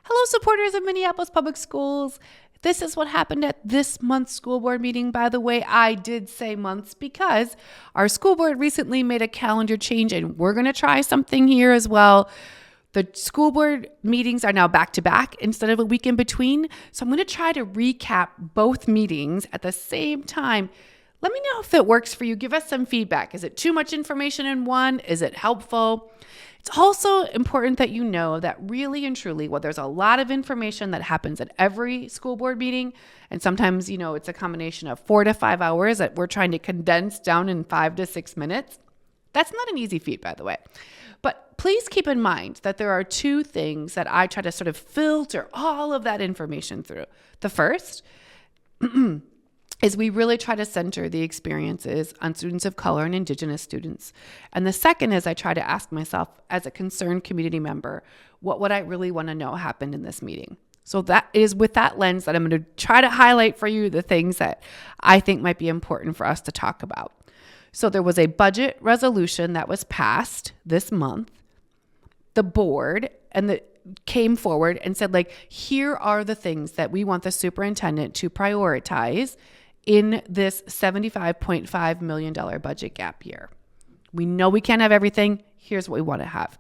Hello, supporters of Minneapolis Public Schools. This is what happened at this month's school board meeting. By the way, I did say months because our school board recently made a calendar change and we're going to try something here as well. The school board meetings are now back to back instead of a week in between. So I'm going to try to recap both meetings at the same time. Let me know if it works for you. Give us some feedback. Is it too much information in one? Is it helpful? It's also important that you know that really and truly, while there's a lot of information that happens at every school board meeting, and sometimes, it's a combination of 4 to 5 hours that we're trying to condense down in 5 to 6 minutes. That's not an easy feat, by the way. But please keep in mind that there are two things that I try to sort of filter all of that information through. The first is we really try to center the experiences on students of color and Indigenous students. And the second is I try to ask myself, as a concerned community member, what would I really want to know happened in this meeting? So that is with that lens that I'm going to try to highlight for you the things that I think might be important for us to talk about. So there was a budget resolution that was passed this month. The board came forward and said, here are the things that we want the superintendent to prioritize in this $75.5 million budget gap year. We know we can't have everything. Here's what we want to have.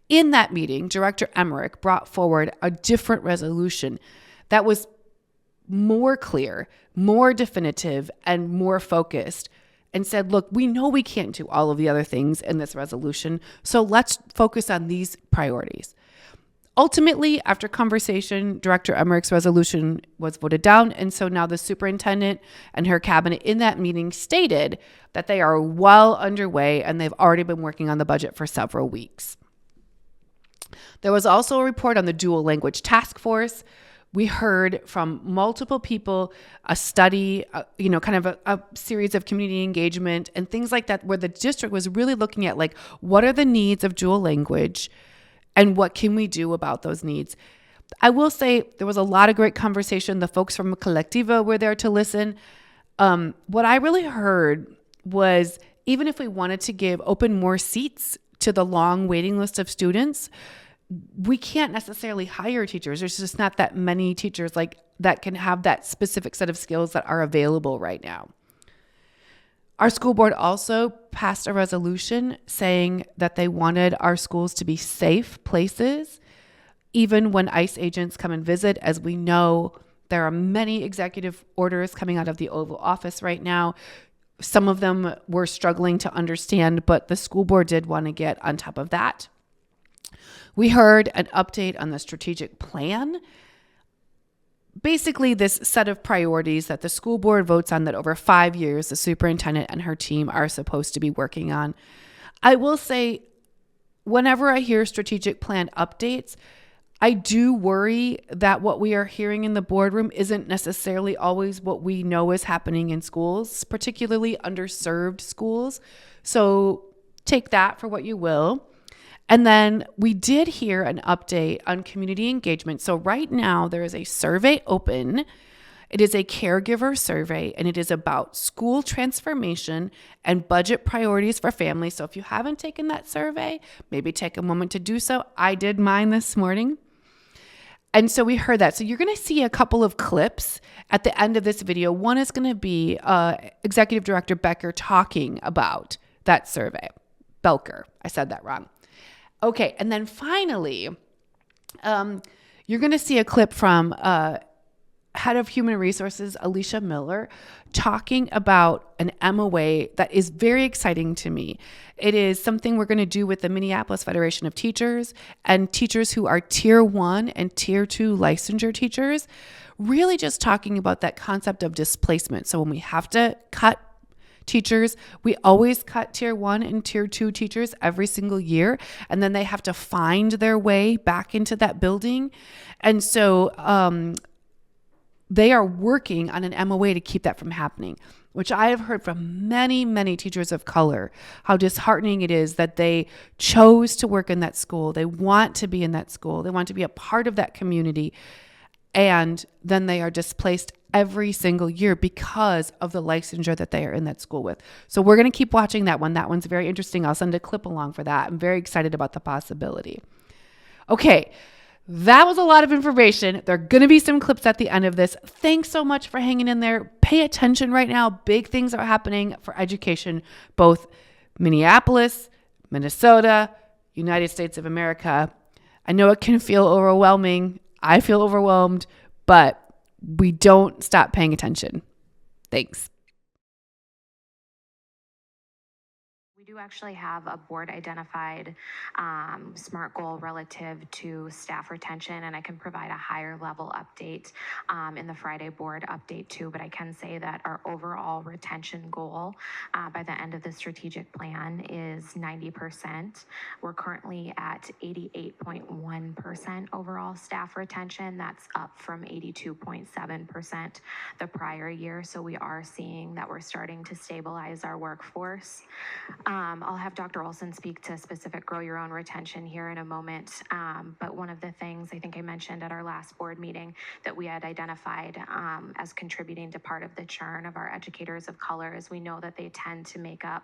In that meeting, Director Emmerich brought forward a different resolution that was more clear, more definitive, and more focused, and said, look, we know we can't do all of the other things in this resolution, so let's focus on these priorities. Ultimately, after conversation, Director Emmerich's resolution was voted down, and so now the superintendent and her cabinet in that meeting stated that they are well underway and they've already been working on the budget for several weeks. There was also a report on the dual language task force. We heard from multiple people, a study, kind of a series of community engagement and things like that, where the district was really looking at what are the needs of dual language and what can we do about those needs? I will say there was a lot of great conversation. The folks from Collectiva were there to listen. What I really heard was, even if we wanted to open more seats to the long waiting list of students, we can't necessarily hire teachers. There's just not that many teachers that can have that specific set of skills that are available right now. Our school board also passed a resolution saying that they wanted our schools to be safe places, even when ICE agents come and visit. As we know, there are many executive orders coming out of the Oval Office right now. Some of them we're struggling to understand, but the school board did want to get on top of that. We heard an update on the strategic plan. Basically, this set of priorities that the school board votes on that over 5 years, the superintendent and her team are supposed to be working on. I will say, whenever I hear strategic plan updates, I do worry that what we are hearing in the boardroom isn't necessarily always what we know is happening in schools, particularly underserved schools. So take that for what you will. And then we did hear an update on community engagement. So right now there is a survey open. It is a caregiver survey, and it is about school transformation and budget priorities for families. So if you haven't taken that survey, maybe take a moment to do so. I did mine this morning. And so we heard that. So you're going to see a couple of clips at the end of this video. One is going to be Executive Director Becker talking about that survey. Belker. I said that wrong. Okay, and then finally, you're going to see a clip from Head of Human Resources, Alicia Miller, talking about an MOA that is very exciting to me. It is something we're going to do with the Minneapolis Federation of Teachers and teachers who are Tier 1 and Tier 2 licensure teachers, really just talking about that concept of displacement. So when we have to cut teachers, we always cut Tier 1 and Tier 2 teachers every single year, and then they have to find their way back into that building. And so they are working on an MOA to keep that from happening, which I have heard from many, many teachers of color, how disheartening it is that they chose to work in that school. They want to be in that school. They want to be a part of that community. And then they are displaced every single year because of the licensure that they are in that school with. So we're going to keep watching that one. That one's very interesting. I'll send a clip along for that. I'm very excited about the possibility. Okay, That was a lot of information. There are going to be some clips at the end of this. Thanks so much for hanging in there. Pay attention right now. Big things are happening for education, both Minneapolis, Minnesota, United States of America. I know it can feel overwhelming. I feel overwhelmed, but we don't stop paying attention. Thanks. We do actually have a board identified SMART goal relative to staff retention, and I can provide a higher level update in the Friday board update too. But I can say that our overall retention goal by the end of the strategic plan is 90%. We're currently at 88.1% overall staff retention. That's up from 82.7% the prior year. So we are seeing that we're starting to stabilize our workforce. I'll have Dr. Olson speak to specific grow your own retention here in a moment. But one of the things I think I mentioned at our last board meeting that we had identified as contributing to part of the churn of our educators of color is we know that they tend to make up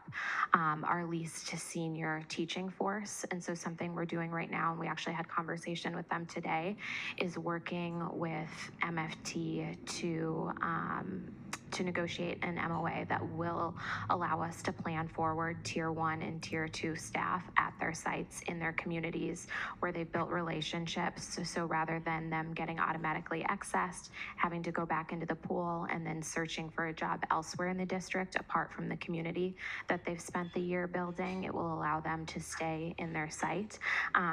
our least senior teaching force. And so something we're doing right now, and we actually had conversation with them today, is working with MFT to negotiate an MOA that will allow us to plan forward tier 1 and tier 2 staff at their sites in their communities where they've built relationships. So rather than them getting automatically accessed, having to go back into the pool and then searching for a job elsewhere in the district apart from the community that they've spent the year building, it will allow them to stay in their site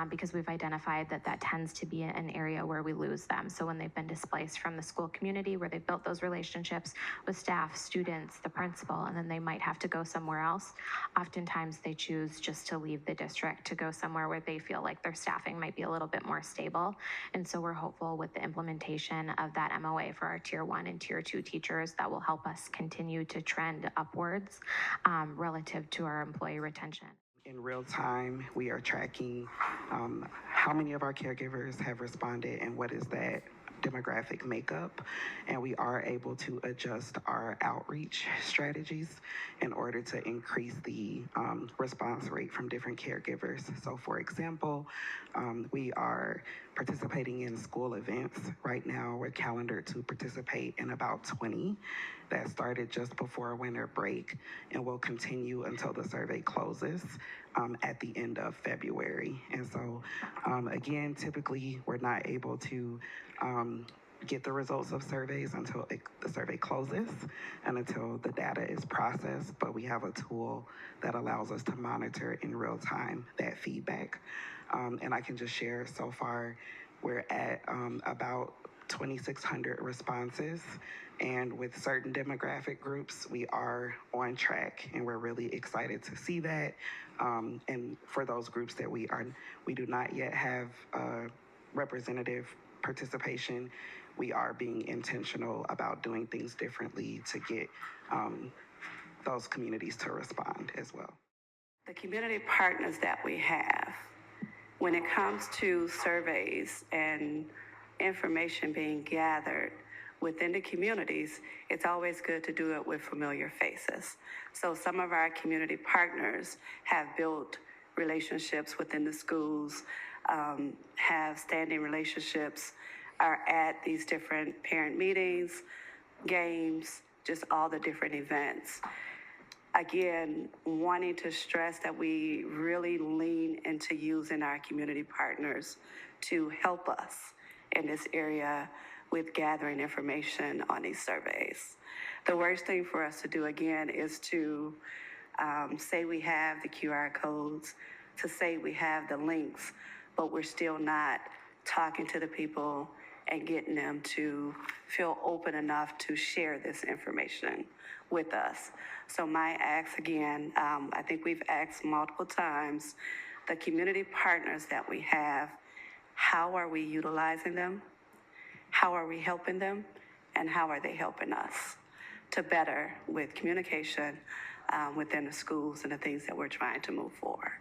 because we've identified that that tends to be an area where we lose them. So when they've been displaced from the school community where they've built those relationships with staff, students, the principal, and then they might have to go somewhere else, oftentimes they choose just to leave the district to go somewhere where they feel like their staffing might be a little bit more stable. And so we're hopeful with the implementation of that MOA for our tier 1 and tier 2 teachers that will help us continue to trend upwards relative to our employee retention. In real time, we are tracking how many of our caregivers have responded and what is that demographic makeup, and we are able to adjust our outreach strategies in order to increase the response rate from different caregivers. So for example, we are participating in school events. Right now, we're calendared to participate in about 20 that started just before winter break and will continue until the survey closes at the end of February. And so, again, typically we're not able to get the results of surveys until the survey closes and until the data is processed, but we have a tool that allows us to monitor in real time that feedback. And I can just share so far, we're at about 2,600 responses, and with certain demographic groups, we are on track, and we're really excited to see that. And for those groups that we do not yet have representative participation, we are being intentional about doing things differently to get those communities to respond as well. The community partners that we have, when it comes to surveys and information being gathered within the communities, it's always good to do it with familiar faces. So some of our community partners have built relationships within the schools, have standing relationships, are at these different parent meetings, games, just all the different events. Again, wanting to stress that we really lean into using our community partners to help us in this area with gathering information on these surveys. The worst thing for us to do, again, is to say we have the QR codes, to say we have the links, but we're still not talking to the people and getting them to feel open enough to share this information with us. So my ask again, I think we've asked multiple times, the community partners that we have, how are we utilizing them? How are we helping them? And how are they helping us to better with communication within the schools and the things that we're trying to move forward?